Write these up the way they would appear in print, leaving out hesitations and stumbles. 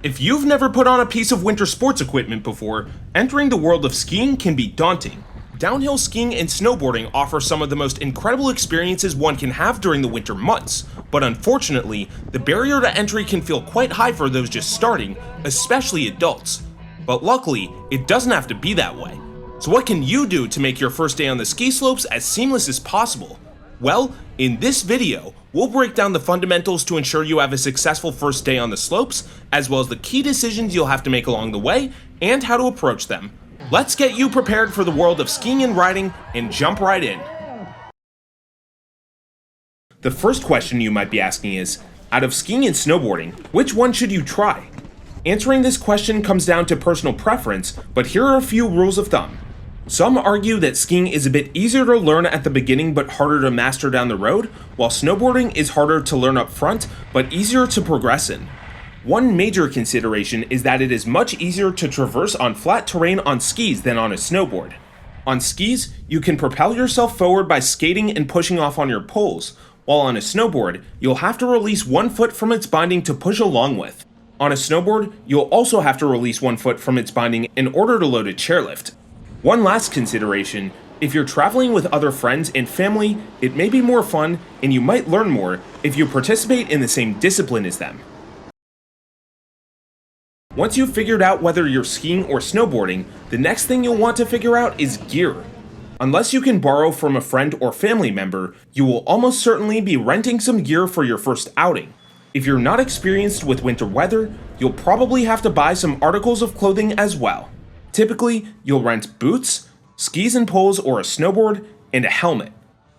If you've never put on a piece of winter sports equipment before, entering the world of skiing can be daunting. Downhill skiing and snowboarding offer some of the most incredible experiences one can have during the winter months, but unfortunately, the barrier to entry can feel quite high for those just starting, especially adults. But luckily, it doesn't have to be that way. So what can you do to make your first day on the ski slopes as seamless as possible? Well, in this video, we'll break down the fundamentals to ensure you have a successful first day on the slopes, as well as the key decisions you'll have to make along the way, and how to approach them. Let's get you prepared for the world of skiing and riding, and jump right in. The first question you might be asking is, out of skiing and snowboarding, which one should you try? Answering this question comes down to personal preference, but here are a few rules of thumb. Some argue that skiing is a bit easier to learn at the beginning but harder to master down the road, while snowboarding is harder to learn up front but easier to progress in. One major consideration is that it is much easier to traverse on flat terrain on skis than on a snowboard. On skis, you can propel yourself forward by skating and pushing off on your poles, while on a snowboard, you'll have to release one foot from its binding to push along with. On a snowboard, you'll also have to release one foot from its binding in order to load a chairlift. One last consideration, if you're traveling with other friends and family, it may be more fun and you might learn more if you participate in the same discipline as them. Once you've figured out whether you're skiing or snowboarding, the next thing you'll want to figure out is gear. Unless you can borrow from a friend or family member, you will almost certainly be renting some gear for your first outing. If you're not experienced with winter weather, you'll probably have to buy some articles of clothing as well. Typically, you'll rent boots, skis and poles or a snowboard, and a helmet.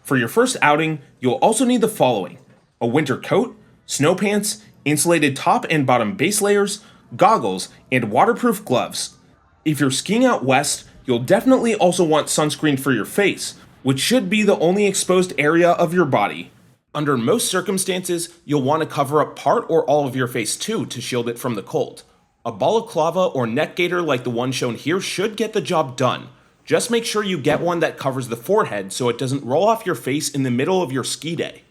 For your first outing, you'll also need the following: a winter coat, snow pants, insulated top and bottom base layers, goggles, and waterproof gloves. If you're skiing out west, you'll definitely also want sunscreen for your face, which should be the only exposed area of your body. Under most circumstances, you'll want to cover up part or all of your face too to shield it from the cold. A balaclava or neck gaiter like the one shown here should get the job done. Just make sure you get one that covers the forehead so it doesn't roll off your face in the middle of your ski day.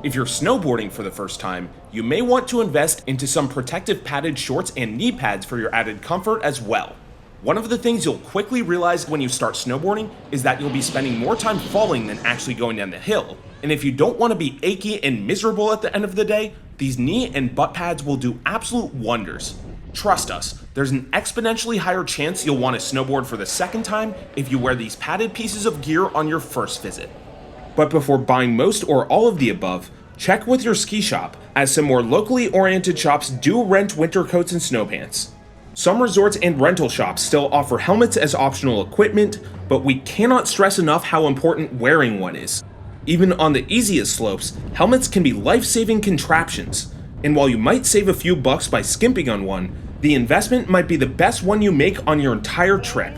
If you're snowboarding for the first time, you may want to invest into some protective padded shorts and knee pads for your added comfort as well. One of the things you'll quickly realize when you start snowboarding is that you'll be spending more time falling than actually going down the hill. And if you don't want to be achy and miserable at the end of the day, these knee and butt pads will do absolute wonders. Trust us, there's an exponentially higher chance you'll want to snowboard for the second time if you wear these padded pieces of gear on your first visit. But before buying most or all of the above, check with your ski shop, as some more locally oriented shops do rent winter coats and snow pants. Some resorts and rental shops still offer helmets as optional equipment, but we cannot stress enough how important wearing one is. Even on the easiest slopes, helmets can be life-saving contraptions, and while you might save a few bucks by skimping on one, the investment might be the best one you make on your entire trip.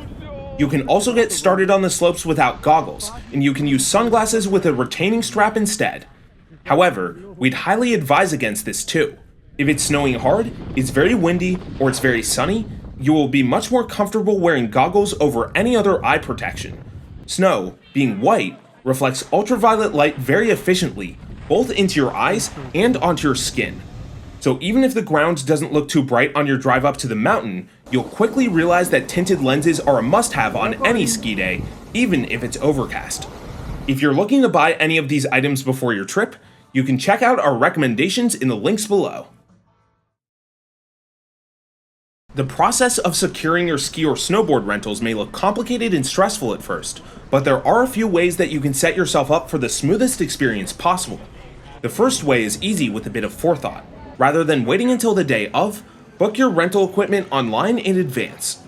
You can also get started on the slopes without goggles, and you can use sunglasses with a retaining strap instead. However, we'd highly advise against this too. If it's snowing hard, it's very windy, or it's very sunny, you will be much more comfortable wearing goggles over any other eye protection. Snow, being white, reflects ultraviolet light very efficiently, both into your eyes and onto your skin. So even if the ground doesn't look too bright on your drive up to the mountain, you'll quickly realize that tinted lenses are a must-have on any ski day, even if it's overcast. If you're looking to buy any of these items before your trip, you can check out our recommendations in the links below. The process of securing your ski or snowboard rentals may look complicated and stressful at first, but there are a few ways that you can set yourself up for the smoothest experience possible. The first way is easy with a bit of forethought. Rather than waiting until the day of, book your rental equipment online in advance.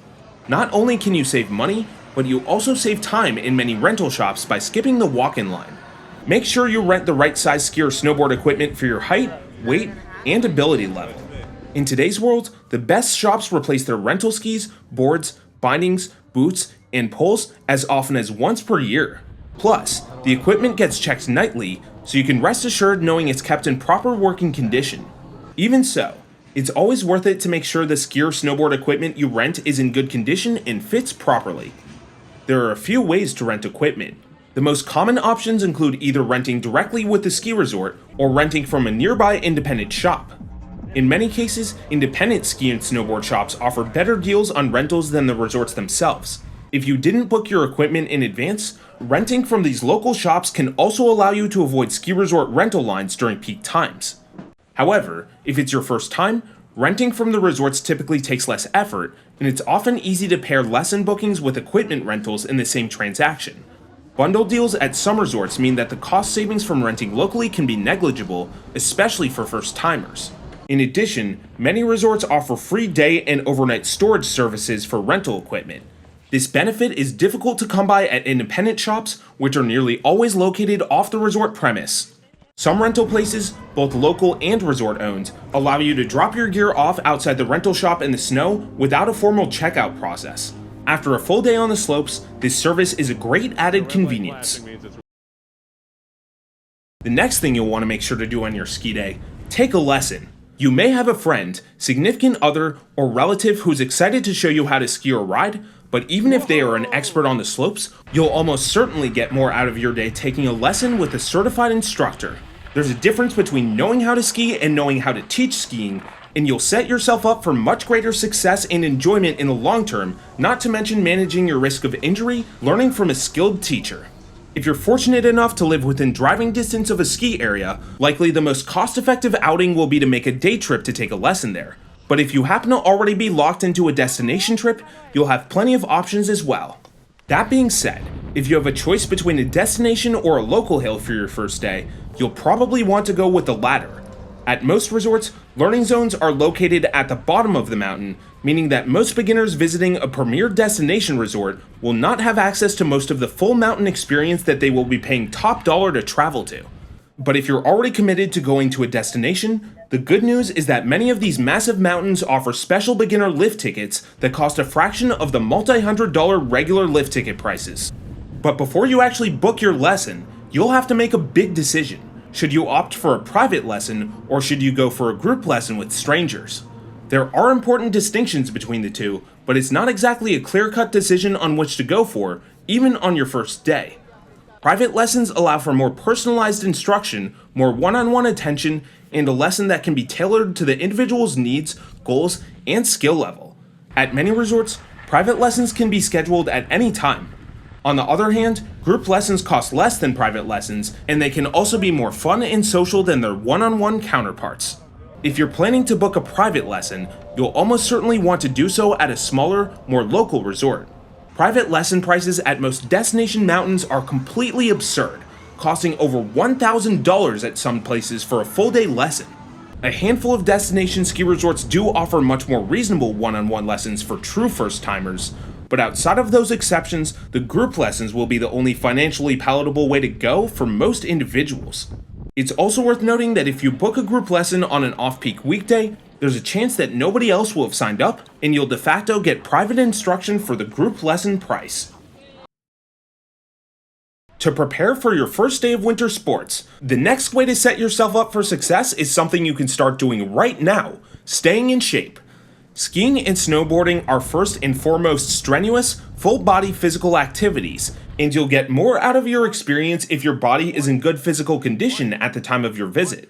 Not only can you save money, but you also save time in many rental shops by skipping the walk-in line. Make sure you rent the right size ski or snowboard equipment for your height, weight, and ability level. In today's world, the best shops replace their rental skis, boards, bindings, boots, and poles as often as once per year. Plus, the equipment gets checked nightly, so you can rest assured knowing it's kept in proper working condition. Even so, it's always worth it to make sure the ski or snowboard equipment you rent is in good condition and fits properly. There are a few ways to rent equipment. The most common options include either renting directly with the ski resort or renting from a nearby independent shop. In many cases, independent ski and snowboard shops offer better deals on rentals than the resorts themselves. If you didn't book your equipment in advance, renting from these local shops can also allow you to avoid ski resort rental lines during peak times. However, if it's your first time, renting from the resorts typically takes less effort, and it's often easy to pair lesson bookings with equipment rentals in the same transaction. Bundle deals at some resorts mean that the cost savings from renting locally can be negligible, especially for first-timers. In addition, many resorts offer free day and overnight storage services for rental equipment. This benefit is difficult to come by at independent shops, which are nearly always located off the resort premise. Some rental places, both local and resort owned, allow you to drop your gear off outside the rental shop in the snow without a formal checkout process. After a full day on the slopes, this service is a great added convenience. The next thing you'll want to make sure to do on your ski day, take a lesson. You may have a friend, significant other, or relative who's excited to show you how to ski or ride, but even if they are an expert on the slopes, you'll almost certainly get more out of your day taking a lesson with a certified instructor. There's a difference between knowing how to ski and knowing how to teach skiing, and you'll set yourself up for much greater success and enjoyment in the long term, not to mention managing your risk of injury, learning from a skilled teacher. If you're fortunate enough to live within driving distance of a ski area, likely the most cost-effective outing will be to make a day trip to take a lesson there. But if you happen to already be locked into a destination trip, you'll have plenty of options as well. That being said, if you have a choice between a destination or a local hill for your first day, you'll probably want to go with the latter. At most resorts, learning zones are located at the bottom of the mountain, meaning that most beginners visiting a premier destination resort will not have access to most of the full mountain experience that they will be paying top dollar to travel to. But if you're already committed to going to a destination, the good news is that many of these massive mountains offer special beginner lift tickets that cost a fraction of the multi-$100 regular lift ticket prices. But before you actually book your lesson, you'll have to make a big decision. Should you opt for a private lesson, or should you go for a group lesson with strangers? There are important distinctions between the two, but it's not exactly a clear-cut decision on which to go for, even on your first day. Private lessons allow for more personalized instruction, more one-on-one attention, and a lesson that can be tailored to the individual's needs, goals, and skill level. At many resorts, private lessons can be scheduled at any time. On the other hand, group lessons cost less than private lessons, and they can also be more fun and social than their one-on-one counterparts. If you're planning to book a private lesson, you'll almost certainly want to do so at a smaller, more local resort. Private lesson prices at most destination mountains are completely absurd, costing over $1,000 at some places for a full-day lesson. A handful of destination ski resorts do offer much more reasonable one-on-one lessons for true first-timers, but outside of those exceptions, the group lessons will be the only financially palatable way to go for most individuals. It's also worth noting that if you book a group lesson on an off-peak weekday, there's a chance that nobody else will have signed up, and you'll de facto get private instruction for the group lesson price. To prepare for your first day of winter sports, the next way to set yourself up for success is something you can start doing right now: staying in shape. Skiing and snowboarding are first and foremost strenuous, full-body physical activities, and you'll get more out of your experience if your body is in good physical condition at the time of your visit.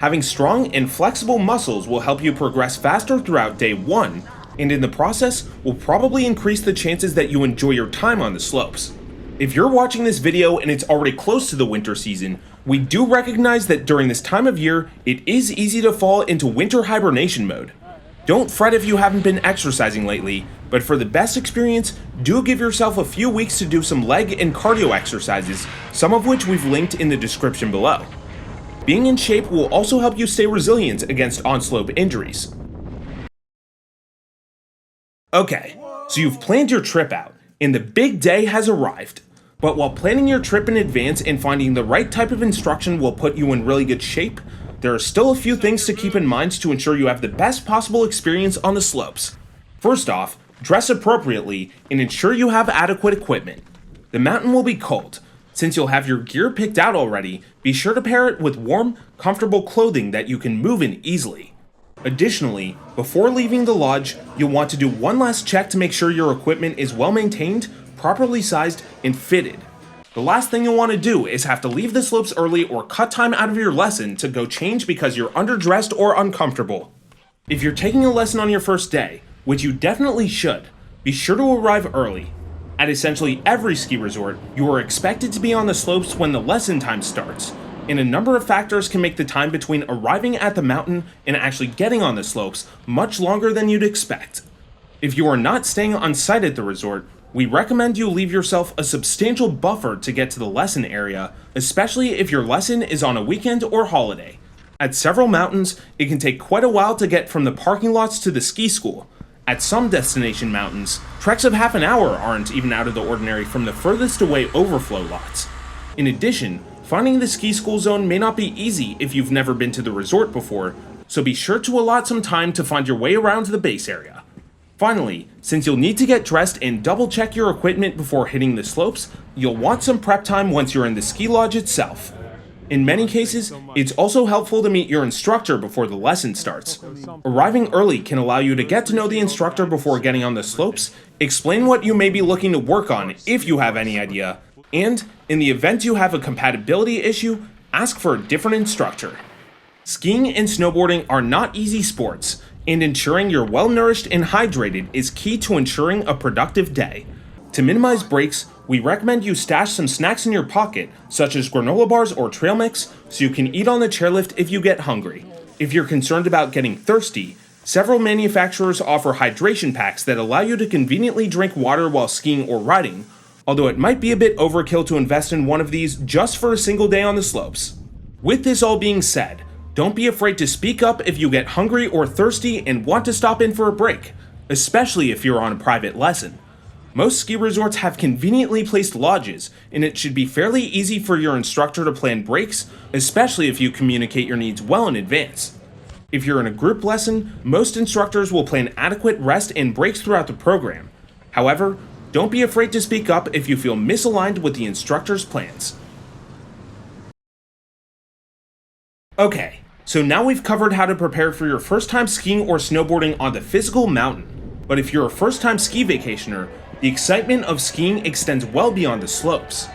Having strong and flexible muscles will help you progress faster throughout day one, and in the process will probably increase the chances that you enjoy your time on the slopes. If you're watching this video and it's already close to the winter season, we do recognize that during this time of year, it is easy to fall into winter hibernation mode. Don't fret if you haven't been exercising lately, but for the best experience, do give yourself a few weeks to do some leg and cardio exercises, some of which we've linked in the description below. Being in shape will also help you stay resilient against on-slope injuries. Okay, so you've planned your trip out, and the big day has arrived. But while planning your trip in advance and finding the right type of instruction will put you in really good shape, there are still a few things to keep in mind to ensure you have the best possible experience on the slopes. First off, dress appropriately and ensure you have adequate equipment. The mountain will be cold. Since you'll have your gear picked out already, be sure to pair it with warm, comfortable clothing that you can move in easily. Additionally, before leaving the lodge, you'll want to do one last check to make sure your equipment is well maintained, properly sized, and fitted. The last thing you'll want to do is have to leave the slopes early or cut time out of your lesson to go change because you're underdressed or uncomfortable. If you're taking a lesson on your first day, which you definitely should, be sure to arrive early. At essentially every ski resort, you are expected to be on the slopes when the lesson time starts, and a number of factors can make the time between arriving at the mountain and actually getting on the slopes much longer than you'd expect. If you are not staying on site at the resort, we recommend you leave yourself a substantial buffer to get to the lesson area, especially if your lesson is on a weekend or holiday. At several mountains, it can take quite a while to get from the parking lots to the ski school. At some destination mountains, treks of half an hour aren't even out of the ordinary from the furthest away overflow lots. In addition, finding the ski school zone may not be easy if you've never been to the resort before, so be sure to allot some time to find your way around the base area. Finally, since you'll need to get dressed and double check your equipment before hitting the slopes, you'll want some prep time once you're in the ski lodge itself. In many cases, it's also helpful to meet your instructor before the lesson starts. Arriving early can allow you to get to know the instructor before getting on the slopes, explain what you may be looking to work on if you have any idea, and, in the event you have a compatibility issue, ask for a different instructor. Skiing and snowboarding are not easy sports, and ensuring you're well nourished and hydrated is key to ensuring a productive day. To minimize breaks, we recommend you stash some snacks in your pocket, such as granola bars or trail mix, so you can eat on the chairlift if you get hungry. If you're concerned about getting thirsty, several manufacturers offer hydration packs that allow you to conveniently drink water while skiing or riding, although it might be a bit overkill to invest in one of these just for a single day on the slopes. With this all being said, don't be afraid to speak up if you get hungry or thirsty and want to stop in for a break, especially if you're on a private lesson. Most ski resorts have conveniently placed lodges, and it should be fairly easy for your instructor to plan breaks, especially if you communicate your needs well in advance. If you're in a group lesson, most instructors will plan adequate rest and breaks throughout the program. However, don't be afraid to speak up if you feel misaligned with the instructor's plans. Okay, so now we've covered how to prepare for your first time skiing or snowboarding on the physical mountain. But if you're a first time ski vacationer, the excitement of skiing extends well beyond the slopes.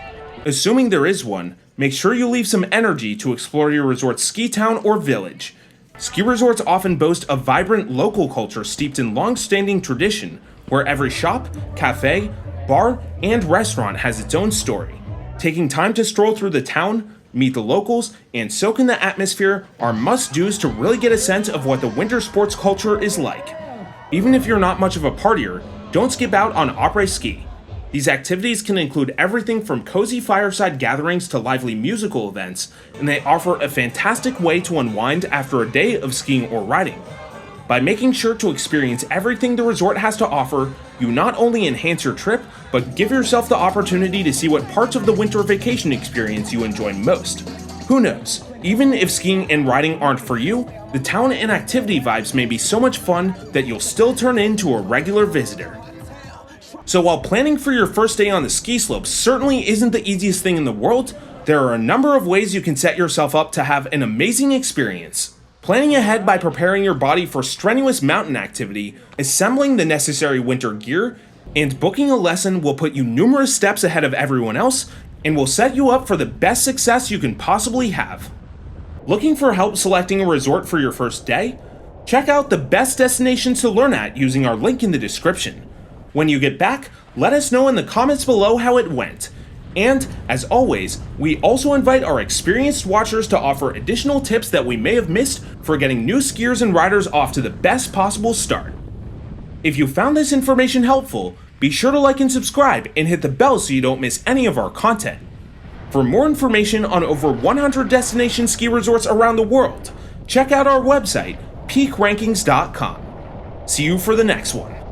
Assuming there is one, make sure you leave some energy to explore your resort's ski town or village. Ski resorts often boast a vibrant local culture steeped in long-standing tradition, where every shop, cafe, bar, and restaurant has its own story. Taking time to stroll through the town, meet the locals, and soak in the atmosphere are must-dos to really get a sense of what the winter sports culture is like. Even if you're not much of a partier, don't skip out on Après-Ski. These activities can include everything from cozy fireside gatherings to lively musical events, and they offer a fantastic way to unwind after a day of skiing or riding. By making sure to experience everything the resort has to offer, you not only enhance your trip, but give yourself the opportunity to see what parts of the winter vacation experience you enjoy most. Who knows, even if skiing and riding aren't for you, the town and activity vibes may be so much fun that you'll still turn into a regular visitor. So while planning for your first day on the ski slopes certainly isn't the easiest thing in the world, there are a number of ways you can set yourself up to have an amazing experience. Planning ahead by preparing your body for strenuous mountain activity, assembling the necessary winter gear, and booking a lesson will put you numerous steps ahead of everyone else and will set you up for the best success you can possibly have. Looking for help selecting a resort for your first day? Check out the best destinations to learn at using our link in the description. When you get back, let us know in the comments below how it went. And, as always, we also invite our experienced watchers to offer additional tips that we may have missed for getting new skiers and riders off to the best possible start. If you found this information helpful, be sure to like and subscribe and hit the bell so you don't miss any of our content. For more information on over 100 destination ski resorts around the world, check out our website, peakrankings.com. See you for the next one.